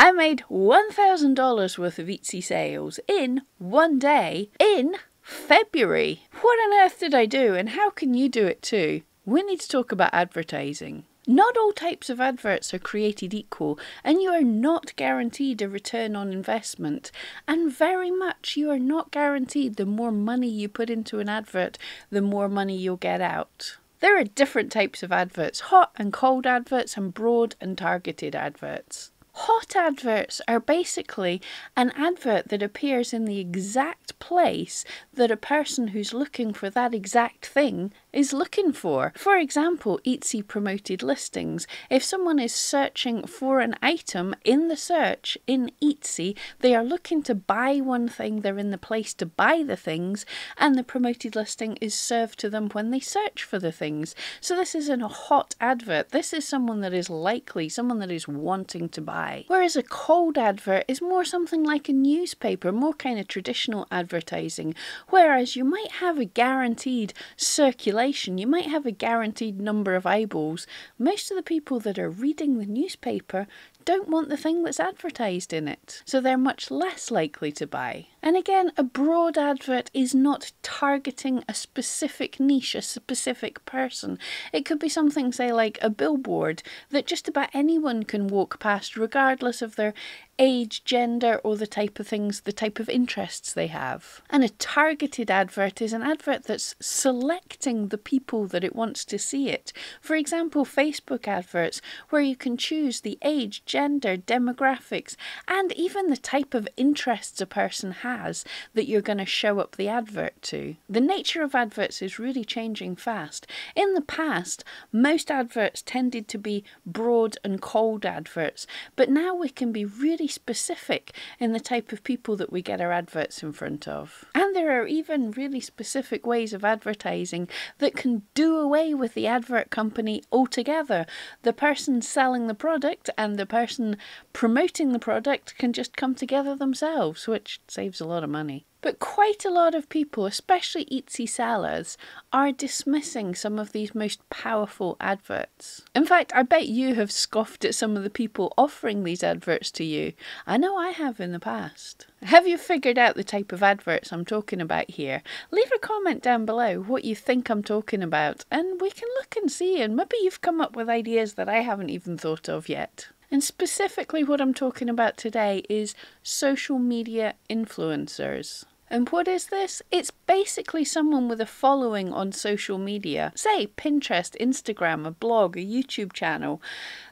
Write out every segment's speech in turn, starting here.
I made $1,000 worth of Etsy sales in one day in February. What on earth did I do, and how can you do it too? We need to talk about advertising. Not all types of adverts are created equal, and you are not guaranteed a return on investment. And very much you are not guaranteed the more money you put into an advert, the more money you'll get out. There are different types of adverts: hot and cold adverts, and broad and targeted adverts. Hot adverts are basically an advert that appears in the exact place that a person who's looking for that exact thing is looking for. For example, Etsy promoted listings. If someone is searching for an item in the search in Etsy, they are looking to buy one thing, they're in the place to buy the things, and the promoted listing is served to them when they search for the things. So this isn't a hot advert. This is someone that is likely, someone that is wanting to buy. Whereas a cold advert is more something like a newspaper, more kind of traditional advertising, whereas you might have a guaranteed circulation. You might have a guaranteed number of eyeballs. Most of the people that are reading the newspaper don't want the thing that's advertised in it, so they're much less likely to buy. And again, a broad advert is not targeting a specific niche, a specific person. It could be something, say, like a billboard that just about anyone can walk past, regardless of their age, gender, or the type of things, the type of interests they have. And a targeted advert is an advert that's selecting the people that it wants to see it. For example, Facebook adverts, where you can choose the age, gender, demographics, and even the type of interests a person has that you're going to show up the advert to. The nature of adverts is really changing fast. In the past, most adverts tended to be broad and cold adverts, but now we can be really specific in the type of people that we get our adverts in front of. And there are even really specific ways of advertising that can do away with the advert company altogether. The person selling the product and the person promoting the product can just come together themselves, which saves a lot of money. But quite a lot of people, especially Etsy sellers, are dismissing some of these most powerful adverts. In fact, I bet you have scoffed at some of the people offering these adverts to you. I know I have in the past. Have you figured out the type of adverts I'm talking about here? Leave a comment down below what you think I'm talking about, and we can look and see, and maybe you've come up with ideas that I haven't even thought of yet. And specifically what I'm talking about today is social media influencers. And what is this? It's basically someone with a following on social media, say Pinterest, Instagram, a blog, a YouTube channel,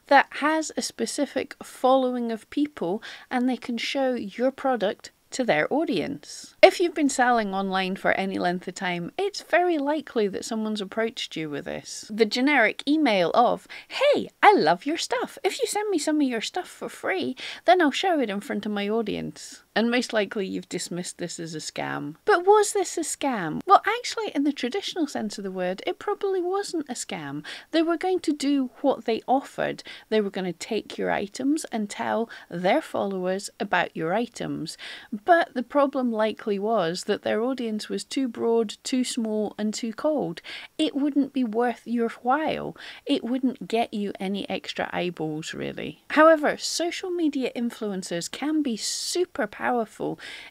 that has a specific following of people, and they can show your product to their audience. If you've been selling online for any length of time, it's very likely that someone's approached you with this. The generic email of, "Hey, I love your stuff. If you send me some of your stuff for free, then I'll show it in front of my audience." And most likely you've dismissed this as a scam. But was this a scam? Well, actually, in the traditional sense of the word, it probably wasn't a scam. They were going to do what they offered. They were going to take your items and tell their followers about your items. But the problem likely was that their audience was too broad, too small, and too cold. It wouldn't be worth your while. It wouldn't get you any extra eyeballs, really. However, social media influencers can be super powerful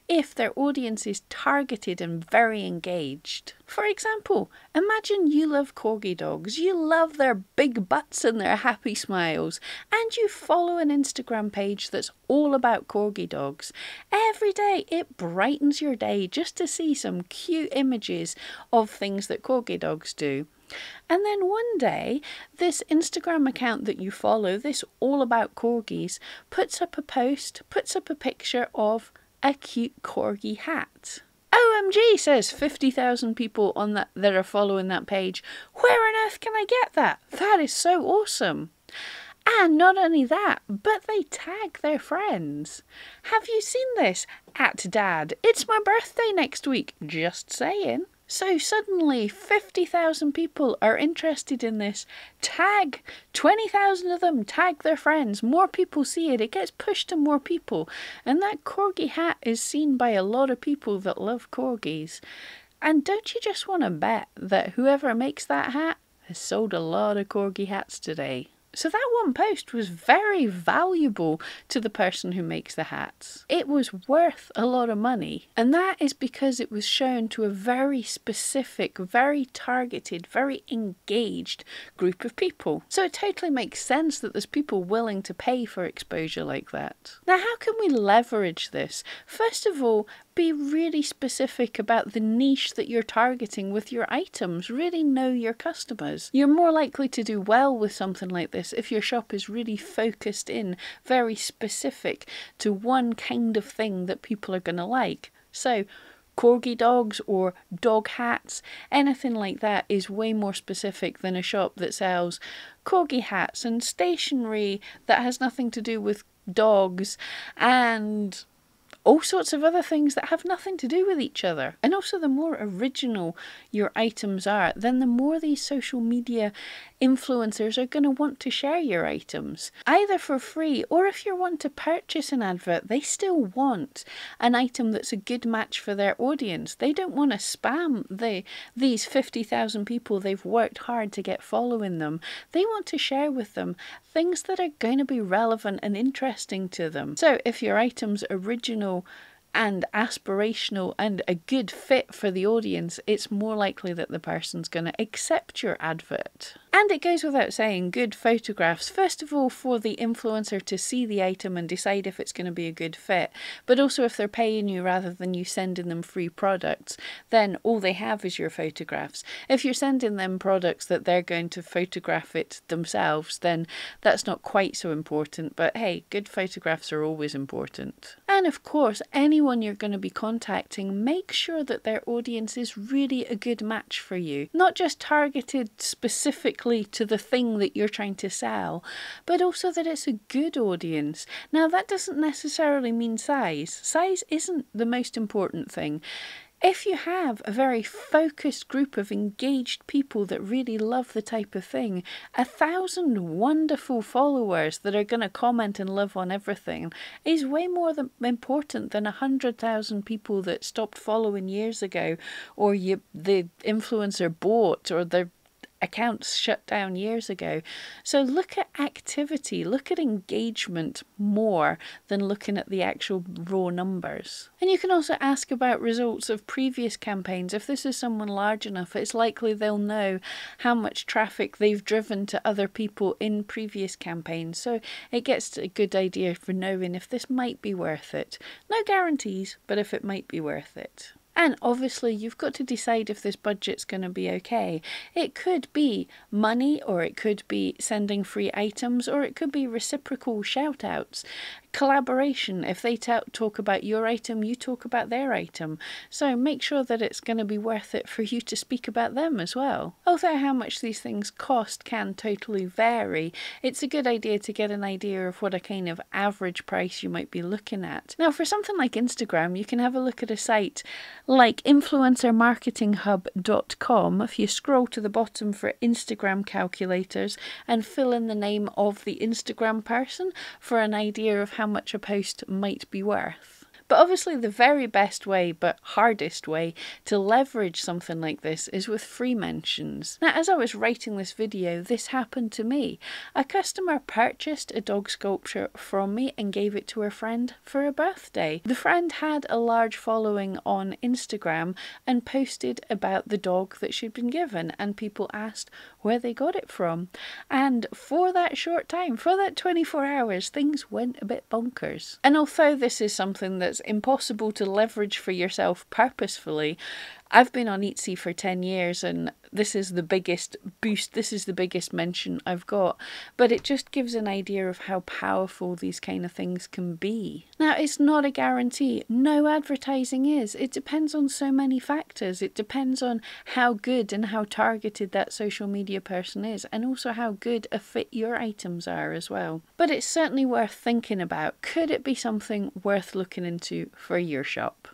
if their audience is targeted and very engaged. For example, imagine you love corgi dogs, you love their big butts and their happy smiles, and you follow an Instagram page that's all about corgi dogs. Every day it brightens your day just to see some cute images of things that corgi dogs do. And then one day, this Instagram account that you follow, this all about corgis, puts up a post, puts up a picture of a cute corgi hat. OMG, says 50,000 people on that are following that page. Where on earth can I get that? That is so awesome. And not only that, but they tag their friends. Have you seen this? @Dad, it's my birthday next week. Just saying. So suddenly 50,000 people are interested in this. Tag 20,000 of them, tag their friends. More people see it. It gets pushed to more people. And that corgi hat is seen by a lot of people that love corgis. And don't you just want to bet that whoever makes that hat has sold a lot of corgi hats today? So that one post was very valuable to the person who makes the hats. It was worth a lot of money. And that is because it was shown to a very specific, very targeted, very engaged group of people. So it totally makes sense that there's people willing to pay for exposure like that. Now, how can we leverage this? First of all, be really specific about the niche that you're targeting with your items. Really know your customers. You're more likely to do well with something like this if your shop is really focused in, very specific to one kind of thing that people are going to like. So corgi dogs or dog hats, anything like that is way more specific than a shop that sells corgi hats and stationery that has nothing to do with dogs and all sorts of other things that have nothing to do with each other. And also, the more original your items are, then the more these social media influencers are going to want to share your items, either for free, or if you want to purchase an advert, they still want an item that's a good match for their audience. They don't want to spam these 50,000 people they've worked hard to get following them. They want to share with them things that are going to be relevant and interesting to them. So if your item's original and aspirational and a good fit for the audience, it's more likely that the person's going to accept your advert. And it goes without saying, good photographs, first of all for the influencer to see the item and decide if it's going to be a good fit, but also if they're paying you rather than you sending them free products, then all they have is your photographs. If you're sending them products that they're going to photograph it themselves, then that's not quite so important, but hey, good photographs are always important. And of course, anyone you're going to be contacting, make sure that their audience is really a good match for you, not just targeted specifically to the thing that you're trying to sell, but also that it's a good audience. Now, that doesn't necessarily mean size. Size isn't the most important thing. If you have a very focused group of engaged people that really love the type of thing, 1,000 wonderful followers that are going to comment and love on everything is way more important than 100,000 people that stopped following years ago, or the influencer bought, or their accounts shut down years ago. So look at activity, look at engagement more than looking at the actual raw numbers. And you can also ask about results of previous campaigns. If this is someone large enough, it's likely they'll know how much traffic they've driven to other people in previous campaigns. So it gets a good idea for knowing if this might be worth it. No guarantees, but if it might be worth it. And obviously you've got to decide if this budget's going to be okay. It could be money, or it could be sending free items, or it could be reciprocal shout outs. Collaboration, if they talk about your item, you talk about their item. So make sure that it's going to be worth it for you to speak about them as well. Although how much these things cost can totally vary, it's a good idea to get an idea of what a kind of average price you might be looking at. Now, for something like Instagram, you can have a look at a site like influencermarketinghub.com. If you scroll to the bottom for Instagram calculators and fill in the name of the Instagram person for an idea of how much a post might be worth. But obviously the very best way, but hardest way, to leverage something like this is with free mentions. Now, as I was writing this video, this happened to me. A customer purchased a dog sculpture from me and gave it to her friend for a birthday. The friend had a large following on Instagram and posted about the dog that she'd been given, and people asked where they got it from. And for that short time, for that 24 hours, things went a bit bonkers. And although this is something that's impossible to leverage for yourself purposefully, I've been on Etsy for 10 years and this is the biggest boost, this is the biggest mention I've got, but it just gives an idea of how powerful these kind of things can be. Now, it's not a guarantee. No advertising is. It depends on so many factors. It depends on how good and how targeted that social media person is, and also how good a fit your items are as well. But it's certainly worth thinking about. Could it be something worth looking into for your shop?